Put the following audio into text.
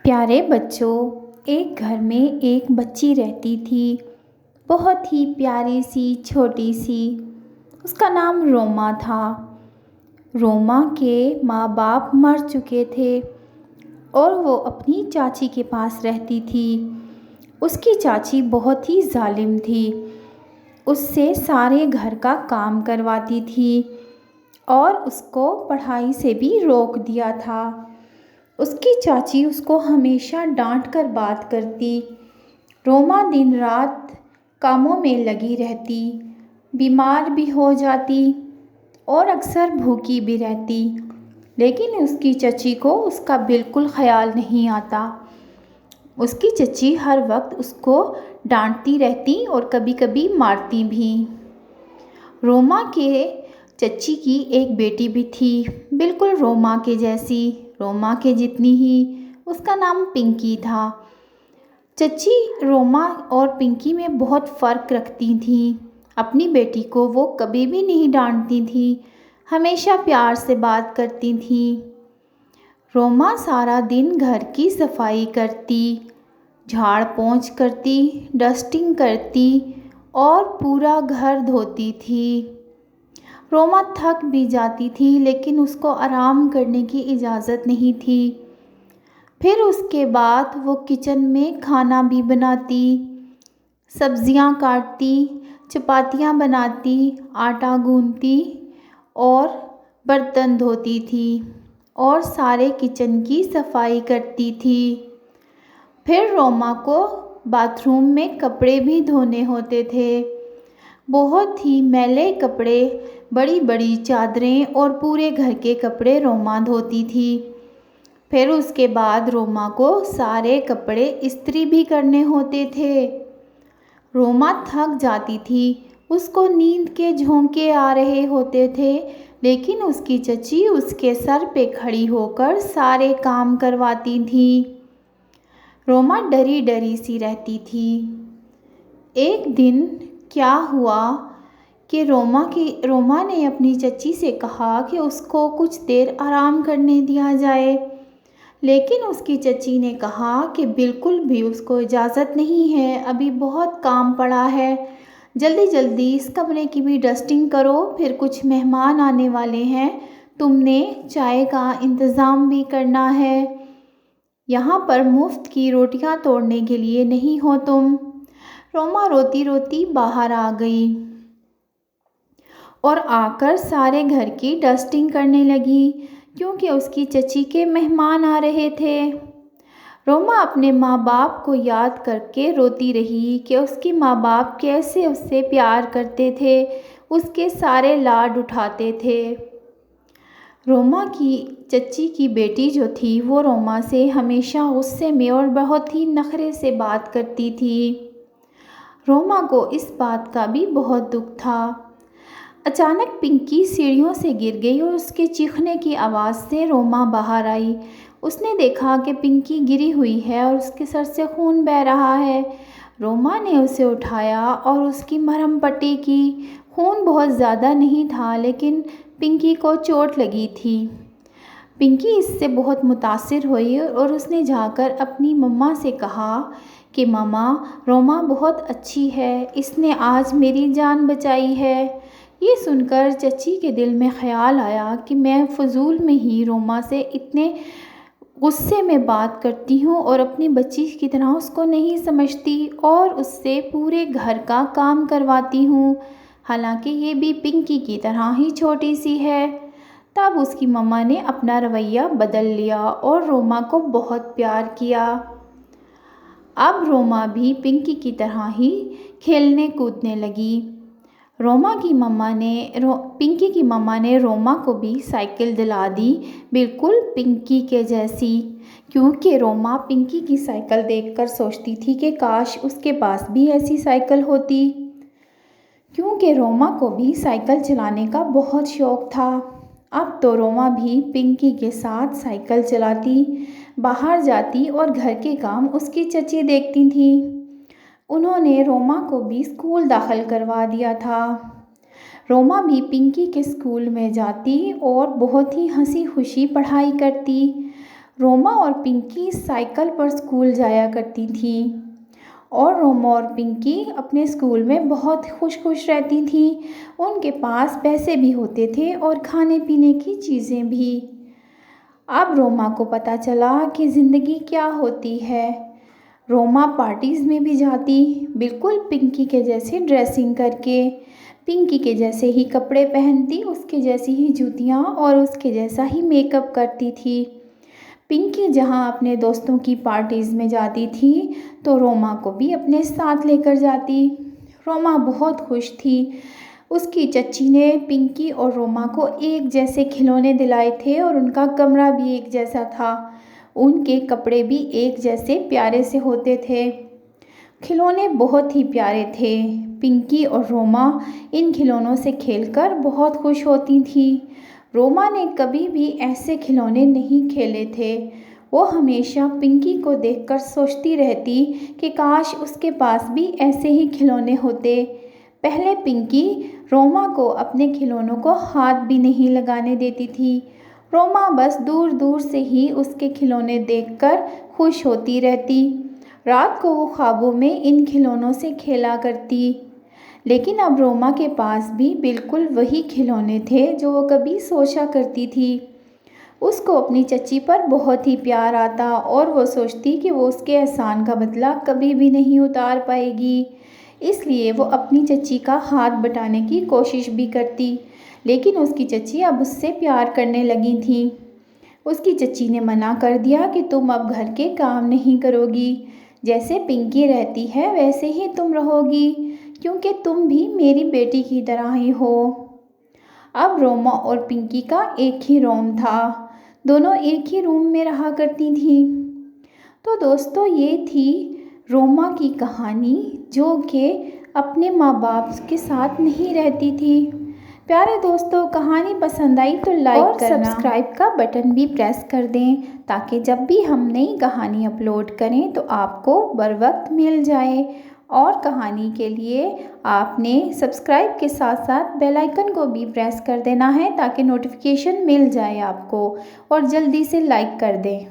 प्यारे बच्चों, एक घर में एक बच्ची रहती थी। बहुत ही प्यारी सी छोटी सी। उसका नाम रोमा था। रोमा के माँ बाप मर चुके थे और वो अपनी चाची के पास रहती थी। उसकी चाची बहुत ही जालिम थी। उससे सारे घर का काम करवाती थी और उसको पढ़ाई से भी रोक दिया था। उसकी चाची उसको हमेशा डांट कर बात करती। रोमा दिन रात कामों में लगी रहती, बीमार भी हो जाती और अक्सर भूखी भी रहती। लेकिन उसकी चची को उसका बिल्कुल ख्याल नहीं आता। उसकी चची हर वक्त उसको डांटती रहती और कभी कभी मारती भी। रोमा के चची की एक बेटी भी थी, बिल्कुल रोमा के जैसी, रोमा के जितनी ही। उसका नाम पिंकी था। चची रोमा और पिंकी में बहुत फ़र्क रखती थी। अपनी बेटी को वो कभी भी नहीं डांटती थी, हमेशा प्यार से बात करती थी। रोमा सारा दिन घर की सफाई करती, झाड़ पोंछ करती, डस्टिंग करती और पूरा घर धोती थी। रोमा थक भी जाती थी लेकिन उसको आराम करने की इजाज़त नहीं थी। फिर उसके बाद वो किचन में खाना भी बनाती, सब्जियां काटती, चपातियां बनाती, आटा गूंथती और बर्तन धोती थी और सारे किचन की सफाई करती थी। फिर रोमा को बाथरूम में कपड़े भी धोने होते थे। बहुत ही मैले कपड़े, बड़ी बड़ी चादरें और पूरे घर के कपड़े रोमा धोती थी। फिर उसके बाद रोमा को सारे कपड़े इस्त्री भी करने होते थे। रोमा थक जाती थी, उसको नींद के झोंके आ रहे होते थे, लेकिन उसकी चची उसके सर पे खड़ी होकर सारे काम करवाती थी। रोमा डरी डरी सी रहती थी। एक दिन क्या हुआ कि रोमा ने अपनी चची से कहा कि उसको कुछ देर आराम करने दिया जाए। लेकिन उसकी चची ने कहा कि बिल्कुल भी उसको इजाज़त नहीं है, अभी बहुत काम पड़ा है। जल्दी जल्दी इस कमरे की भी डस्टिंग करो, फिर कुछ मेहमान आने वाले हैं, तुमने चाय का इंतज़ाम भी करना है। यहाँ पर मुफ्त की रोटियां तोड़ने के लिए नहीं हो तुम। रोमा रोती रोती बाहर आ गई और आकर सारे घर की डस्टिंग करने लगी क्योंकि उसकी चची के मेहमान आ रहे थे। रोमा अपने माँ बाप को याद करके रोती रही कि उसके माँ बाप कैसे उससे प्यार करते थे, उसके सारे लाड उठाते थे। रोमा की चची की बेटी जो थी वो रोमा से हमेशा गुस्से में और बहुत ही नखरे से बात करती थी। रोमा को इस बात का भी बहुत दुख था। अचानक पिंकी सीढ़ियों से गिर गई और उसके चीखने की आवाज़ से रोमा बाहर आई। उसने देखा कि पिंकी गिरी हुई है और उसके सर से खून बह रहा है। रोमा ने उसे उठाया और उसकी मरहम पट्टी की। खून बहुत ज़्यादा नहीं था लेकिन पिंकी को चोट लगी थी। पिंकी इससे बहुत मुतासिर हुई और उसने जाकर अपनी मम्मा से कहा कि मम्मा, रोमा बहुत अच्छी है, इसने आज मेरी जान बचाई है। ये सुनकर चची के दिल में ख़्याल आया कि मैं फ़जूल में ही रोमा से इतने गुस्से में बात करती हूँ और अपनी बच्ची की तरह उसको नहीं समझती और उससे पूरे घर का काम करवाती हूँ, हालांकि ये भी पिंकी की तरह ही छोटी सी है। तब उसकी मम्मा ने अपना रवैया बदल लिया और रोमा को बहुत प्यार किया। अब रोमा भी पिंकी की तरह ही खेलने कूदने लगी। पिंकी की मम्मा ने रोमा को भी साइकिल दिला दी, बिल्कुल पिंकी के जैसी, क्योंकि रोमा पिंकी की साइकिल देखकर सोचती थी कि काश उसके पास भी ऐसी साइकिल होती, क्योंकि रोमा को भी साइकिल चलाने का बहुत शौक़ था। अब तो रोमा भी पिंकी के साथ साइकिल चलाती, बाहर जाती और घर के काम उसकी चची देखती थी। उन्होंने रोमा को भी स्कूल दाखिल करवा दिया था। रोमा भी पिंकी के स्कूल में जाती और बहुत ही हंसी खुशी पढ़ाई करती। रोमा और पिंकी साइकिल पर स्कूल जाया करती थीं और रोमा और पिंकी अपने स्कूल में बहुत खुश रहती थीं। उनके पास पैसे भी होते थे और खाने पीने की चीज़ें भी। अब रोमा को पता चला कि ज़िंदगी क्या होती है। रोमा पार्टीज़ में भी जाती, बिल्कुल पिंकी के जैसे ड्रेसिंग करके, पिंकी के जैसे ही कपड़े पहनती, उसके जैसी ही जूतियाँ और उसके जैसा ही मेकअप करती थी। पिंकी जहाँ अपने दोस्तों की पार्टीज़ में जाती थी तो रोमा को भी अपने साथ लेकर जाती। रोमा बहुत खुश थी। उसकी चच्ची ने पिंकी और रोमा को एक जैसे खिलौने दिलाए थे और उनका कमरा भी एक जैसा था। उनके कपड़े भी एक जैसे प्यारे से होते थे। खिलौने बहुत ही प्यारे थे। पिंकी और रोमा इन खिलौनों से खेलकर बहुत खुश होती थी। रोमा ने कभी भी ऐसे खिलौने नहीं खेले थे। वो हमेशा पिंकी को देखकर सोचती रहती कि काश उसके पास भी ऐसे ही खिलौने होते। पहले पिंकी रोमा को अपने खिलौनों को हाथ भी नहीं लगाने देती थी। रोमा बस दूर दूर से ही उसके खिलौने देखकर खुश होती रहती। रात को वो ख्वाबों में इन खिलौनों से खेला करती। लेकिन अब रोमा के पास भी बिल्कुल वही खिलौने थे जो वो कभी सोचा करती थी। उसको अपनी चच्ची पर बहुत ही प्यार आता और वो सोचती कि वो उसके एहसान का बदला कभी भी नहीं उतार पाएगी। इसलिए वो अपनी चच्ची का हाथ बटाने की कोशिश भी करती, लेकिन उसकी चच्ची अब उससे प्यार करने लगी थी। उसकी चच्ची ने मना कर दिया कि तुम अब घर के काम नहीं करोगी, जैसे पिंकी रहती है वैसे ही तुम रहोगी, क्योंकि तुम भी मेरी बेटी की तरह ही हो। अब रोमा और पिंकी का एक ही रूम था। दोनों एक ही रूम में रहा करती थीं। तो दोस्तों, ये थी रोमा की कहानी, जो कि अपने माँ बाप के साथ नहीं रहती थी। प्यारे दोस्तों, कहानी पसंद आई तो लाइक और सब्सक्राइब का बटन भी प्रेस कर दें, ताकि जब भी हम नई कहानी अपलोड करें तो आपको बर वक्त मिल जाए। और कहानी के लिए आपने सब्सक्राइब के साथ साथ बेल आइकन को भी प्रेस कर देना है, ताकि नोटिफिकेशन मिल जाए आपको, और जल्दी से लाइक कर दें।